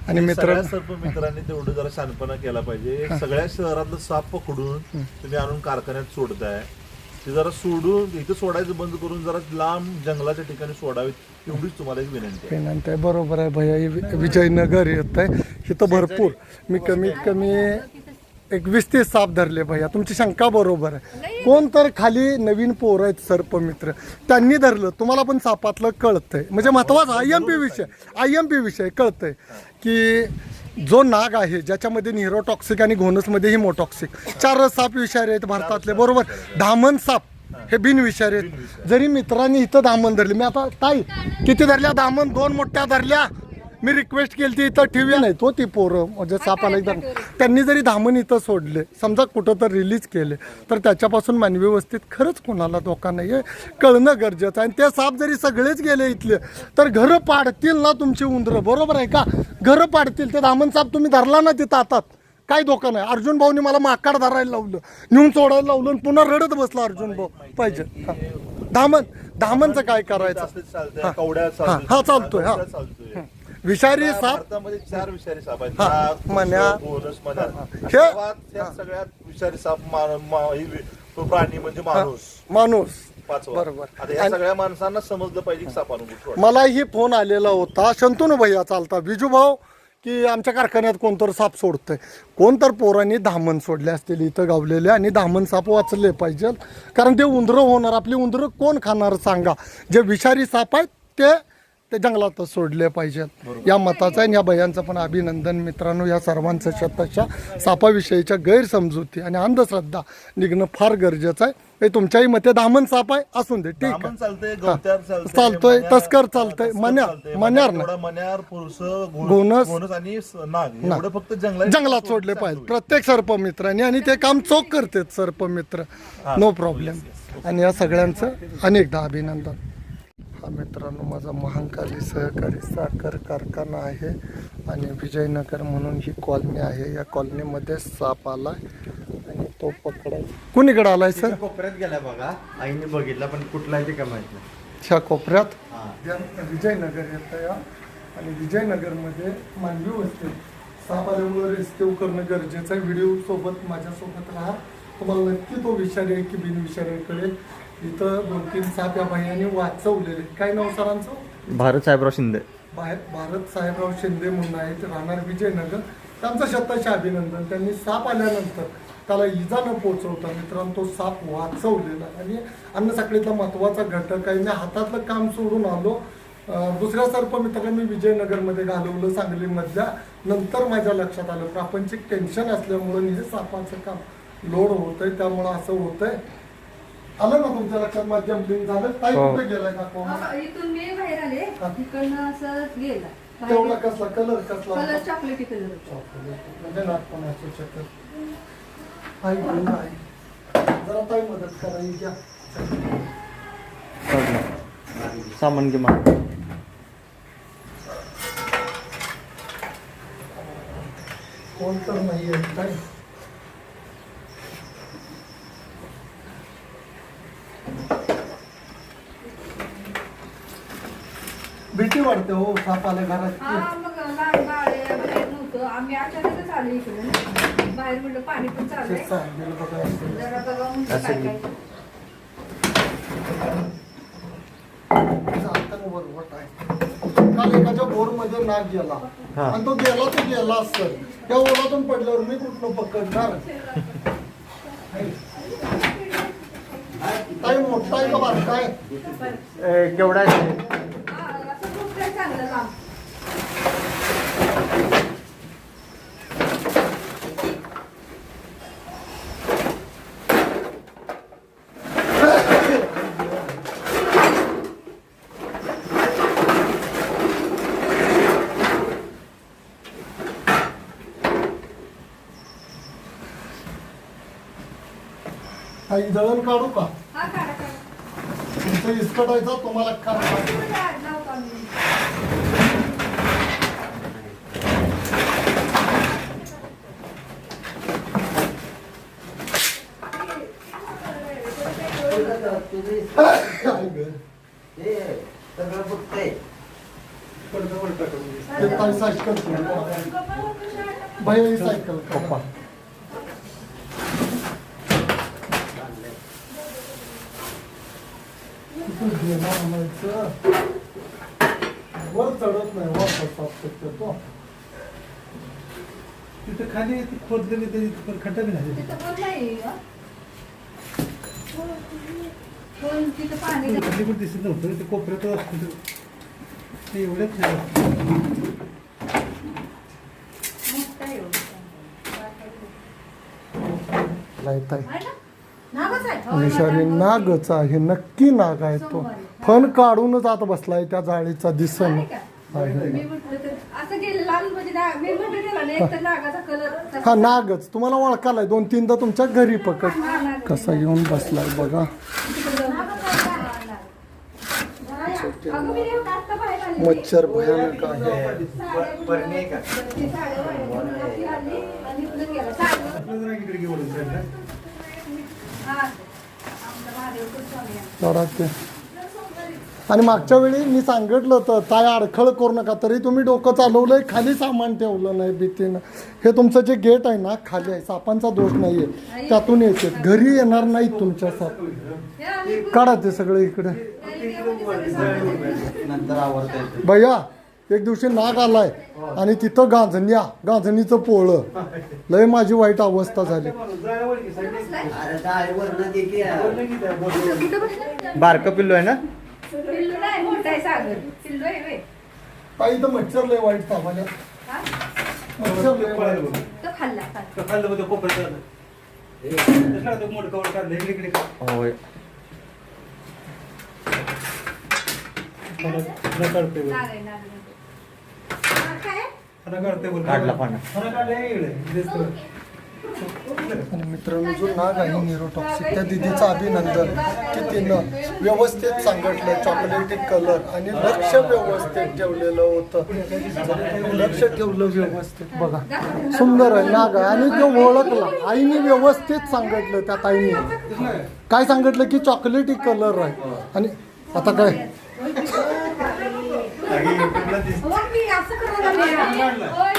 आणि मित्र सर्प मित्रांनी तेवढं जरा शानपणा केला पाहिजे. सगळ्या शहरातलं साप पकडून तुम्ही आणून कारखान्यात सोडताय, ते जरा सोडून इथं सोडायचं बंद करून जरा लांब जंगलाच्या ठिकाणी सोडावेत एवढीच तुम्हाला एक विनंती आहे. बरोबर आहे भैया. विजयनगर येत आहे इथं भरपूर, मी कमीत कमी एक 20-30 साप धरले भैया. तुमची शंका बरोबर आहे. कोण तर खाली नवीन पोरं आहेत सर्पमित्र, त्यांनी धरलं. तुम्हाला पण सापातलं कळतंय, म्हणजे महत्वाचा IMP विषय कळतंय की जो नाग आहे ज्याच्यामध्ये न्यूरोटॉक्सिक आणि घोनसमध्ये हिमोटॉक्सिक 4 साप विषारी आहेत भारतातले, बरोबर. धामण साप हे बिनविषारी आहेत. जरी मित्रांनी इथं धामण धरली, मी आता ताई किती धरल्या धामण? 2 मोठ्या धरल्या. मी रिक्वेस्ट केली ती इथं ठेवूया नाही तो ती पोरं म्हणजे सापाला एकदम, त्यांनी जरी धामण इथं सोडले समजा कुठं तर रिलीज केले तर त्याच्यापासून मानवी वस्तीत खरंच कोणाला धोका नाही आहे, कळणं गरजेचं आहे. आणि ते साप जरी सगळेच गेले इथले तर घरं पाडतील ना तुमची उंदरं, बरोबर आहे का? घरं पाडतील. ते धामण साप तुम्ही धरला ना तिथं हातात, काही धोका नाही. अर्जुन भाऊनी मला माकाड धरायला लावलं, नेऊन सोडायला लावलं आणि पुन्हा रडत बसला अर्जुन भाऊ. पाहिजे धामणचं काय करायचं? हा चालतोय. हा विषारी साप, भारतामध्ये 4 विषारी साप आहेत. मन्या, सगळ्यात विषारी साप प्राणी म्हणजे माणूस. 5वा. बरोबर. आता या सगळ्या माणसांना समजलं पाहिजे की सापानुभूत. मलाही फोन आलेला होता शंतनू भैया चालता बिजू भाऊ की आमच्या कारखान्यात कोणतर साप सोडतंय. कोणतर पोरांनी धामण सोडले असतील इथं गावलेले, आणि धामण साप वाचले पाहिजे, कारण ते उंदरं होणार. आपली उंदरं कोण खाणार सांगा? जे विषारी साप आहेत ते जंगलातच सोडले पाहिजेत, या मताचा आहे. या भयांचं पण अभिनंदन मित्रांनो. या सर्वांचं शतशः सापाविषयीच्या गैरसमजुती आणि अंधश्रद्धा निघणं फार गरजेचं आहे. हे तुमच्याही मते धामण साप आहे असून दे, ठीक आहे, चालतोय. तस्कर चालतंय, मन्यार घोणस आणि नाग एवढं फक्त जंगलात सोडले पाहिजे प्रत्येक सर्पमित्रांनी, आणि ते काम चोख करतात सर्पमित्र, नो प्रॉब्लेम. आणि या सगळ्यांचं अनेकदा अभिनंदन. हा मित्रांनो माझा महांकाली सहकारी साखर कारखाना आहे आणि विजयनगर म्हणून ही कॉलनी आहे. या कॉलनीमध्ये साप आला आणि तो पकडायचा. कुणीकडे आलाय सर? कोपऱ्यात गेला बघा, आईने बघितला पण कुठला आहे ते काय माहित नाही. ह्या कोपऱ्यात विजयनगर येतं या, आणि विजयनगरमध्ये मानवी वस्ती साप आल्यामुळे रेस्क्यू करणं गरजेचं आहे. व्हिडिओ सोबत माझ्यासोबत राहा, तुम्हाला नक्की तो विषारी आहे की बिनविषारी कळेल. इथं 2-3 साप या भाईयांनी वाचवलेले. काय नाव सरांचं? भारत साहेबराव शिंदे. भारत साहेबराव शिंदे म्हणून आहेत, राहणार विजयनगर. त्यांचं शतशः अभिनंदन. त्यांनी साप आल्यानंतर त्याला इजा न पोचवता मित्रांनो तो साप वाचवलेला, आणि अन्न साखळीतला महत्त्वाचा घटक आहे. मी हातातलं काम सोडून आलो. दुसऱ्या सर्पमित्राला मी विजयनगरमध्ये घालवलं सांगलीमधल्या. नंतर माझ्या लक्षात आलं प्रापंचिक टेन्शन असल्यामुळं हे सापाचं काम लोड होतंय, त्यामुळं असं होतंय. आलं ना तुमच्या लक्षात? माध्यम क्लीन झालं. काय कुठे गेलाय का? इथून मी बाहेर आले, इकडनं असं गेला. तेवढा कसला कलर? कसला कलर? चॉकलेटी कलर. म्हणजे नागपण असू शकत. आई जरा काय मदत करायची घ्या. सामान घे मग. कोण तर नाही आहे काय? भीती वाटते हो साप आल्या घरात. मग लहान बाळ आहे, बाहेर नव्हतं, आम्ही अचानकच आलो इकडे. बाहेर म्हटलं पाणी पण चालू आहे, जरा बघा म्हणलं काय काय. काल एकाच्या बोर मध्ये नाग गेला आणि तो गेला असत. त्या ओलातून पडल्यावर मी कुठलं पकडणार? काय मोठा आहे का बारका आहे? केवढा आहे? असं खूप काय चांगलं काम. काही दळण काढू का? हा काढा काढा. तुमचं इसकटायचं तुम्हाला काय? सगळं बघतंय. पैसा सायकल भैया ही सायकल पप्पा वर चढत नाही वर तो तिथं खाली खोदलेली तरी खड्डा बी नाही तिथं पण नाही हं? पण तिथं पाणी खाली पण दिसत नव्हतं ते कोपऱ्यात असतं ते एवढंच नाही मोठं आहे एवढं. लाईत आहे आहे ना? नागच आहे. हो, विषारी नागच आहे नक्की नाग आहे तो फण काढूनच आत बसलाय त्या जाळीचा दिसन आहे का? मी म्हटलं तर असं गेलं लाल म्हणजे मी म्हटलं त्याला नाही, एक तर नागाचा कलर हा नागच तुम्हाला ओळखालाय 2-3दा तुमच्या घरी पकड कसा येऊन बसलाय बघा अगं मी एवढं आत्ता बाहेर आली. मच्छर भयानक आहे परणी आहे का? ती साडी वरती आली आणि इकडे गेला. साडी- आपलं जरा इकडे घेऊन साईडला हा. आमचा महादेव कुलस्वामी आहे. जरा ते आणि मागच्या वेळी मी सांगितलं होतं काय अडखळ करू नका तरी तुम्ही डोकं चालवलंय खाली सामान ठेवलं नाही भीतीनं हे तुमचं जे गेट आहे ना खाली आहे सापांचा दोष नाहीये त्यातून येते घरी येणार नाहीत तुमच्या साप हे आम्ही काढा ते सगळे इकडे नंतर आवडता येतं. भैया एक दिवशी नाग आलाय आणि तिथं गांजणीचं पोळं लय माझी वाईट अवस्था झाली अरे जाळीवरनं दे की यार. कुठं बसलं? बारकं पिल्लू आहे ना पिल्लू नाही, मोठा आहे सागर. पिल्लू आहे व्हय. ताई तर मच्छर लय वाईट सामान्य हा? मच्छर लय वाईट तो खाल्ला. खाल्लं मध्ये कोपऱ्यात मोठं कवर काढलं इकडे इकडे होय काढते नाग आहे, नाग आहे. हा, काय? काढते काढला पाना. काढलं इकडे दिसतं. आणि मित्रांनो जो नाग आहे न्यूरोटॉक्सिक त्या दिदीचं अभिनंदन की तिनं व्यवस्थित सांगितलं चॉकलेटी कलर आणि लक्ष व्यवस्थित ठेवलेलं होतं लक्ष ठेवलं व्यवस्थित बघा सुंदर आहे नाग आहे आणि तो ओळखला आईने व्यवस्थित सांगितलं त्या ताईने काय सांगितलं की चॉकलेटी कलर आहे आणि आता काय हो, मी असं करायला नाही. होय.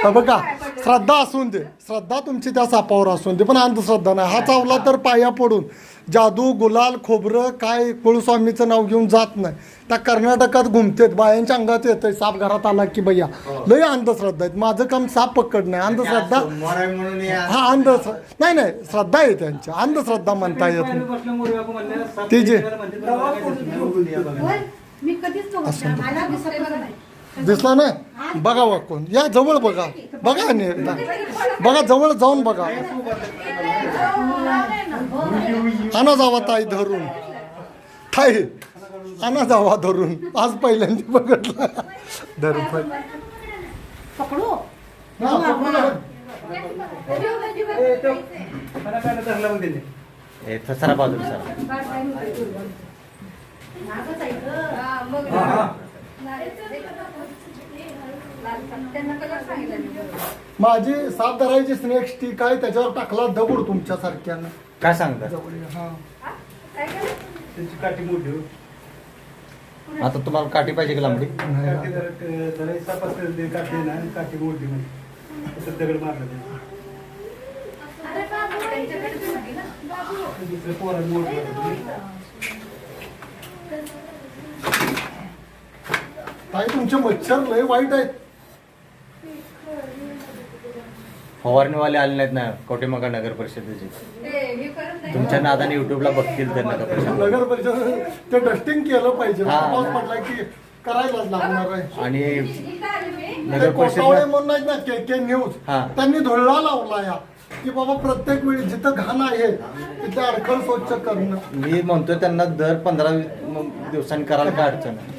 तर बघा श्रद्धा असून दे श्रद्धा तुमची त्या सापावर असून दे पण अंधश्रद्धा नाही हा चावला तर पाया पडून जादू गुलाल खोबरं काय कुळस्वामीचं नाव घेऊन जात नाही त्या कर्नाटकात घुमतेत बायांच्या अंगात येतंय साप घरात आला की भैया लय अंधश्रद्धा आहेत माझं काम साप पकड नाही अंधश्रद्धा सोमवार आहे म्हणून या. हा नाही श्रद्धा आहे त्यांच्या अंधश्रद्धा म्हणता येत नाही बसल्यामुळे आपण म्हणलं ती जी होय. मी कधीच बघितलं. मला दिसत नाही. दिसला नाही बघा वाकून या जवळ बघा बघा आणि एकदा बघा जवळ जाऊन बघा आणा जावा ताई धरून ताई आणा जावा धरून आज पहिल्यांदा बघितलं धरून पकडू? हा, पकडू ना. काढलं धरला मग त्याने हे सरा बाजूला सरा. हा, मग त्यांना कलर सांगितलं मी. माझी साप धरायची स्नेक स्टिक आहे त्याच्यावर टाकला दगड तुमच्या सारख्यानं काय सांगता हा हा? काय केलं? त्याची काठी मोठी हो. आता तुम्हाला काठी पाहिजे की लांबडी काठी जरा साप असेल ते काठी ना काठी मोठी म्हणजे असं दगड मारलं ते. त्यांच्याकडे ती होती ना. दुसरं पोरांनी मोठं ताई तुमचे मच्छर लय वाईट आहेत फवारणीवाले आले नाहीत ना कवटेमंका नगर परिषदेचे ते हे करत नाही. तुमच्या नादाने युट्यूबला बघतील तर नगर परिषद नगर परिषद ते डस्टिंग केलं पाहिजे हा. पाऊस पडला की करायलाच लागणार आहे आणि इथं आली मी. नगर ते कोटावळे परिषद म्हणून आहेत ना के न्यूज हा. त्यांनी धुळा लावला या की बाबा प्रत्येक वेळी जिथं घाण आहे तिथे अडखळ स्वच्छ करणं मी म्हणतोय त्यांना दर 15 दिवसांनी करायला काय अडचण आहे.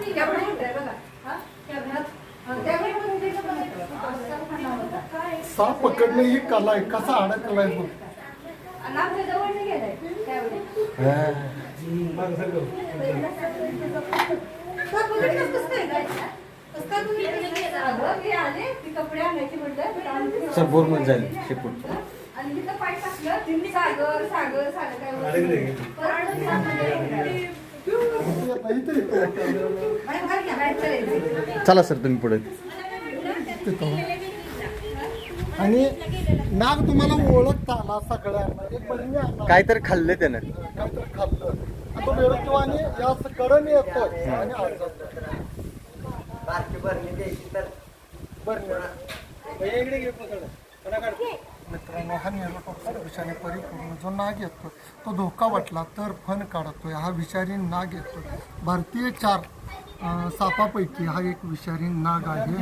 केवढं मोठं आहे बघा. हा? केवढं? हा, त्यावेळी पण ते कसं बघायचं? असा खाना होता. साप पकडणे ही कला आहे कसा अडकलाय बघ आणि आमच्या जवळ नाही गेलाय त्यावेळी. मागं सरकव. तर बघितलंस कसं काय काय? कसं काय बघितलंस? अगं, ते आले, ते कपडे आणायचे म्हटलं, तर आम्ही- सबोर मध्ये जाईल शेपूट आणि तिथं पाय टाकलं, तिने सागर काय अडकले. परत सागर. इथे येतो. चला सर तुम्ही पुढे तिथं. आणि नाग तुम्हाला ओळखता आला सगळ्यांना एक बहिणी आला काहीतरी खाल्ले त्यानं. काहीतरी खाल्लं आणि तो वेळतो आणि या कडन येतोय आणि आत जातोय. मित्रांनो हा निरोटॉक्सिक विषारी परिपूर्ण जो नाग येतो तो धोका वाटला तर फण काढतोय. हा विषारी नाग येतो. भारतीय 4 सापापैकी हा एक विषारी नाग आहे.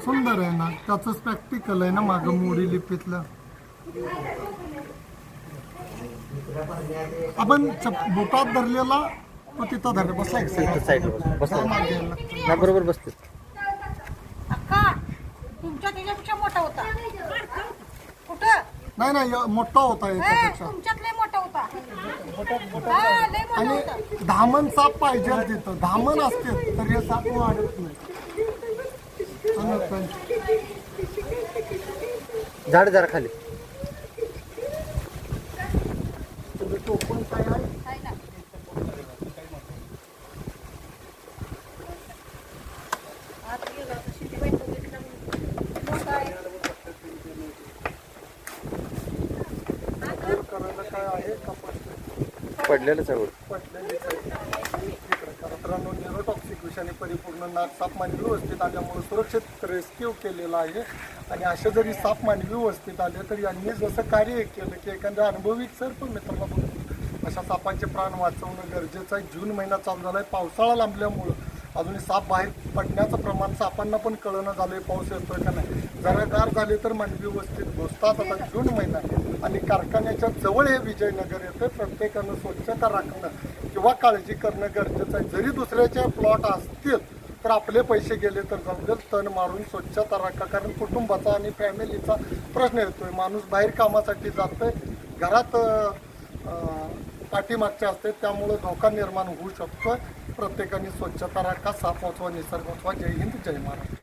सुंदर आहे नाग. त्याचं प्रॅक्टिकल आहे ना मागं मोडी लिपीतलं. आपण बोटात धरलेला तो तिथं धरला बसला साईडला बसला बरोबर बसते. अक्का तुमच्या त्याच्यापेक्षा मोठा होता. कुठं नाही नाही मोठा होता याच्यापेक्षा. तुमच्यात लय मोठा होता. हा, लय मोठा होता. आणि धामण साप पाहिजे तिथं. धामण असते तर हे साप वाढत नाही. झाड जरा खाली. टोपण काय आहे आहे ना. आत गेला तर शिटीबाई बघितलं मोठा आहे. करायला काय आहे का पडलेलंच आहे वर. मित्रांनो न्यूरोटॉक्सिक विषाने परिपूर्ण नाग साप मानवी वस्तीत आल्यामुळे सुरक्षित रेस्क्यू केलेला आहे. आणि असे जरी साप मानवी वस्तीत आले तर यांनी जसं कार्य केलं की एखाद्या अनुभवी सर्प मित्राला बघून अशा सापांचे प्राण वाचवणं गरजेचं आहे. जून महिना चालू झाला आहे. पावसाळा लांबल्यामुळं अजून साप बाहेर पडण्याचं प्रमाण सापांना पण कळणं झालंय पाऊस येतोय का नाही. जरा गार झाले तर मानवी वस्तीत घुसतात. आता जून महिना आणि कारखान्याच्या जवळ हे विजयनगर येतं. प्रत्येकानं स्वच्छता राखणं किंवा काळजी करणं गरजेचं आहे. जरी दुसऱ्याचे प्लॉट असतील तर आपले पैसे गेले तर जाऊ तण मारून स्वच्छता राखा. कारण कुटुंबाचा आणि फॅमिलीचा प्रश्न येतोय. माणूस बाहेर कामासाठी जातोय घरात पाठीमागचे असते त्यामुळं धोका निर्माण होऊ शकतोय. प्रत्येकाने स्वच्छता राखा. साप वाचवा निसर्ग वाचवा. जय हिंद जय महाराष्ट्र.